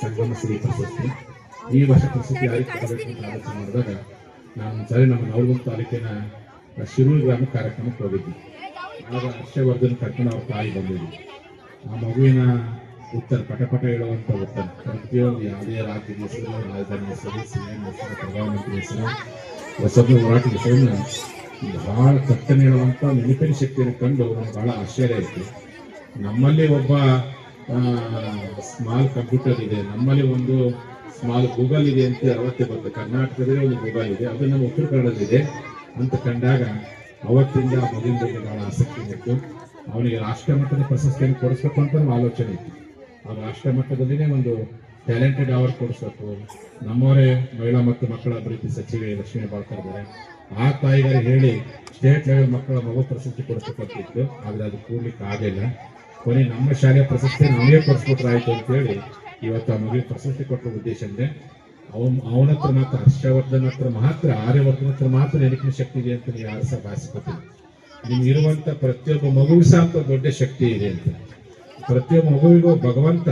ಸಂಗಮ ಶ್ರೀ ಪ್ರಶಸ್ತಿ. ಈ ವರ್ಷ ಪ್ರಶಸ್ತಿ ಯಾರಿಗೆ ಕೊಡಬೇಕು ಅಂತ ಆಲೋಚನೆ ಮಾಡಿದಾಗ ನಾನು ಸರಿ ನಮ್ಮ ನವಲಗುಂದ ತಾಲೂಕಿನ ಶಿರೂರು ಗ್ರಾಮ ಕಾರ್ಯಕ್ರಮಕ್ಕೆ ಹೋಗಿದ್ವಿ. ಆಗ ಹರ್ಷವರ್ಧನ್ ಕರ್ಕೊಂಡು ಅವ್ರ ತಾಯಿ ಬಂದಿದ್ವಿ. ಆ ಮಗುವಿನ ಉತ್ತರ ಪಟ ಹೇಳುವಂಥ ಉತ್ತರ ಪ್ರತಿಯೊಂದು ಯಾವುದೇ ರಾಜ್ಯದ ಹೆಸರು, ರಾಜಧಾನಿ ಹೆಸರು, ಸಿಎಂ ಹೆಸರು, ಪ್ರಧಾನಮಂತ್ರಿ ಹೆಸರು, ಹೊಸದ ಹೋರಾಟದ ಹೆಸರನ್ನ ಬಹಳ ಕಟ್ಟನೆ ಹೇಳುವಂಥ ನೆನಪಿನ ಶಕ್ತಿಯನ್ನು ಕಂಡು ನಮ್ಗೆ ಬಹಳ ಆಶ್ಚರ್ಯ ಆಯಿತು. ನಮ್ಮಲ್ಲಿ ಒಬ್ಬ ಸ್ಮಾಲ್ ಕಂಪ್ಯೂಟರ್ ಇದೆ, ನಮ್ಮಲ್ಲಿ ಒಂದು ಸ್ಮಾಲ್ ಗೂಗಲ್ ಇದೆ ಅಂತ ಅವತ್ತೇ ಬಂತು. ಕರ್ನಾಟಕದಲ್ಲಿ ಒಂದು ಗೂಗಲ್ ಇದೆ, ಅದು ನಮ್ಮ ಉತ್ತರ ಕನ್ನಡದಲ್ಲಿದೆ ಅಂತ ಕಂಡಾಗ ಅವತ್ತಿಂದ ಆ ಮಗುವಿನ ಬಗ್ಗೆ ಬಹಳ ಆಸಕ್ತಿ ಇತ್ತು. ಅವನಿಗೆ ರಾಷ್ಟ್ರ ಮಟ್ಟದ ಪ್ರಶಸ್ತಿಯನ್ನು ಕೊಡಿಸ್ಬೇಕು ಅಂತ ಆಲೋಚನೆ ಇತ್ತು. ಆ ರಾಷ್ಟ್ರ ಮಟ್ಟದಲ್ಲಿನೇ ಒಂದು ಟ್ಯಾಲೆಂಟೆಡ್ ಅವಾರ್ಡ್ ಕೊಡಿಸ್ಬೇಕು. ನಮ್ಮವರೇ ಮಹಿಳಾ ಮತ್ತು ಮಕ್ಕಳ ಅಭಿವೃದ್ಧಿ ಸಚಿವೆ ಲಕ್ಷ್ಮೀ ಹೆಬ್ಬಾಳ್ಕರ್ ಇದ್ದಾರೆ. ಆ ತಾಯಿಗಾರಿ ಹೇಳಿ ಸ್ಟೇಟ್ ಲೆವೆಲ್ ಮಕ್ಕಳ ಮಗು ಪ್ರಶಸ್ತಿ ಕೊಡಿಸ್ಬೇಕಂತಿತ್ತು. ಆದರೆ ಅದು ಕೂಡ್ಲಿಕ್ಕೆ ಆಗಲಿಲ್ಲ. ಕೊನೆ ನಮ್ಮ ಶಾಲೆಯ ಪ್ರಶಸ್ತಿ ನಮಗೆ ಕೊಡಿಸ್ಬಿಟ್ರೆ ಆಯ್ತು ಅಂತೇಳಿ ಇವತ್ತು ಆ ಮಗುವಿಗೆ ಪ್ರಶಸ್ತಿ ಕೊಟ್ಟ ಉದ್ದೇಶ ಅಂದ್ರೆ ಅವನ ಹತ್ರ ಮಾತ್ರ, ಹರ್ಷವರ್ಧನ್ ಹತ್ರ ಮಾತ್ರ, ಆರ್ಯವರ್ಧನ್ ಹತ್ರ ಮಾತ್ರ ನೆನಪಿನ ಶಕ್ತಿ ಇದೆ ಅಂತ ನೀವು ಯಾರು ಸಹ ಭಾವಿಸ್ಕೊತೀವಿ. ನಿಮ್ಗೆ ಇರುವಂತ ಪ್ರತಿಯೊಬ್ಬ ಮಗುವಿಗೂ ಸಹ ಅಂತ ದೊಡ್ಡ ಶಕ್ತಿ ಇದೆ ಅಂತ. ಪ್ರತಿಯೊಬ್ಬ ಮಗುವಿಗೂ ಭಗವಂತ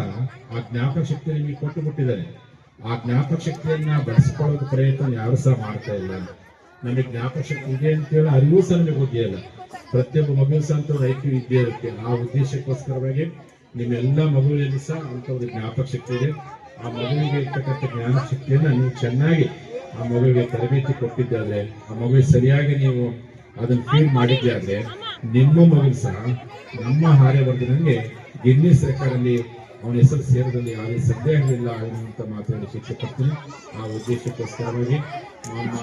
ಆ ಜ್ಞಾಪಕ ಶಕ್ತಿ ನಿಮಗೆ ಕೊಟ್ಟು ಬಿಟ್ಟಿದ್ದಾರೆ. ಆ ಜ್ಞಾಪಕ ಶಕ್ತಿಯನ್ನ ಬಳಸಿಕೊಳ್ಳೋದು ಪ್ರಯತ್ನ ಯಾರು ಸಹ ಮಾಡ್ತಾ ಇಲ್ಲ. ನಮಗೆ ಜ್ಞಾಪಕ ಶಕ್ತಿ ಇದೆ ಅಂತೇಳಿ ಅರಿವು ಸಹ ನಮಗೆ ಗೊತ್ತಿಲ್ಲ. ಪ್ರತಿಯೊಬ್ಬ ಮಗುವಿನ ಸಹ ಅಂತ ಐಕ್ಯ ವಿದ್ಯೆ ಇರುತ್ತೆ. ಆ ಉದ್ದೇಶಕ್ಕೋಸ್ಕರವಾಗಿ ನಿಮ್ಮೆಲ್ಲ ಮಗುವಿನಲ್ಲಿ ಸಹ ಅಂತ ಒಂದು ಜ್ಞಾಪಕ ಶಕ್ತಿ ಇದೆ. ಆ ಮಗುವಿಗೆ ಇರ್ತಕ್ಕಂಥ ಜ್ಞಾನ ಶಕ್ತಿಯನ್ನ ನೀವು ಚೆನ್ನಾಗಿ ಆ ಮಗುವಿಗೆ ತರಬೇತಿ ಕೊಟ್ಟಿದ್ದಾದ್ರೆ, ಆ ಮಗುವಿಗೆ ಸರಿಯಾಗಿ ನೀವು ಅದನ್ನು ಫೀಲ್ ಮಾಡಿದ್ದಾದ್ರೆ, ನಿಮ್ಮ ಮಗು ಸಹ ನಮ್ಮ ಆರ್ಯವರ್ಧನ್ಗೆ ಗಿನ್ನಿಸ್ ರೆಕಾರ್ಡಲ್ಲಿ ಅವನ ಹೆಸರು ಸೇರಿದಲ್ಲಿ ಯಾವುದೇ ಸಂದೇಹವಿಲ್ಲ ಅನ್ನುವಂಥ ಮಾತನ್ನು ಶಿಕ್ಷೆ ಪಡ್ತೀನಿ. ಆ ಉದ್ದೇಶಕ್ಕೋಸ್ಕರವಾಗಿ ನಮ್ಮ